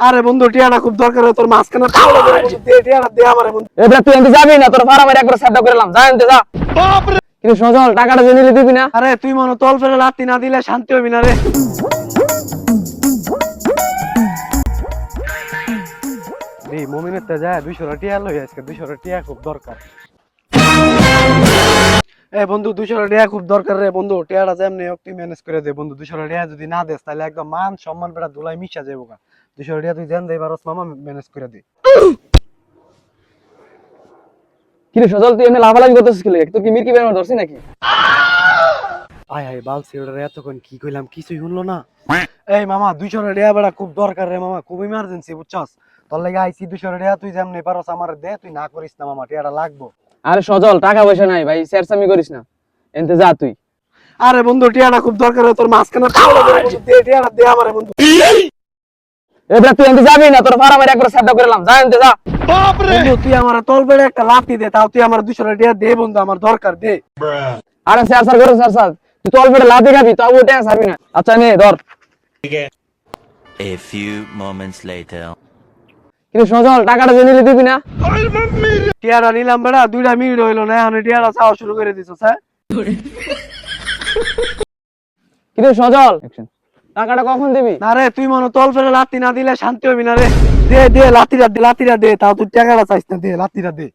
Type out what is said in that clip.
আরে বন্ধু টিয়াটা খুব দরকার, তোর মাঝখানে টিয়াটা দে আমারে বন্ধু। এবার তুই এনতে যাবি না, তোর ভাড়া মারি একবার সেটআপ করলাম, যা এনতে যা। কিন্তু সজল টাকাটা যে নিলে দিবি না? আরে তুই মনে তল ফেলে লাত্তি না দিলে শান্তি হবি না রে। মমিনের তে যায় 200 টিয়া লই আজকে, 200 টিয়া খুব দরকার। এ বন্ধু 200 টিয়া খুব দরকার রে বন্ধু, টিয়াটা যেমনি হোক তুই ম্যানেজ করে দে বন্ধু। 200 টিয়া যদি না দেস তাহলে একদম মান সম্মান বেটা ধুলাই মিশা যাবো গা। 200 টিয়া তুই দেন দে পারস মামা, ম্যানেজ করে দে। কিন্তু সজল তুই এমনি লাফালাফি করতেছিস কি লাগে? তোর কি মির্কি বের ধরছিস নাকি? আয় হায় বালছি ওটা এতক্ষণ কি কইলাম কিছুই শুনলো না। এই মামা 200 টিয়া বেটা খুব দরকার রে মামা, খুব ইমার্জেন্সি বুঝছস। তোর লাগি আইছি 200 টিয়া, তুই যেমনি পারস আমার দে, তুই না করিস না মামা, টিয়াটা লাগবো। আরে সজল টাকা পয়সা নাই ভাই, সেরসামি করিস না, এনতে যা তুই। আরে বন্ধু টিয়াটা খুব দরকার, তোর মাঝখানে টিয়াটা দে আমারে বন্ধু। এবার তুই এনতে যাবি না, তোর ভাড়া মারি একবার সেটআপ করলাম, যা এনতে যা। বন্ধু তুই আমার তল বেড়ে একটা লাথি দে, তাও তুই আমার 200 টিয়া দে বন্ধু, আমার দরকার দে। আরে স্যার করে স্যার, তুই তোর পেটে লাথি খাবি, তাও ওই টাকা ছাড়বি না। আচ্ছা নে ধর। A few moments later. কিন্তু সজল টাকাটা যে নিলে দিবি না? টিয়াটা নিলাম বেড়া, 2টা মিনিট হইলো না, এখন টিয়াটা চাওয়া শুরু করে দিছ স্যার। কিন্তু সজল টাকাটা কখন দিবি? না রে তুই মনে তল ফেলে লাথি না দিলে শান্তি হবি না রে। দে দে লাথিটা দে, তাও তুই টাকাটা চাইছ না, দে লাথিটা দে।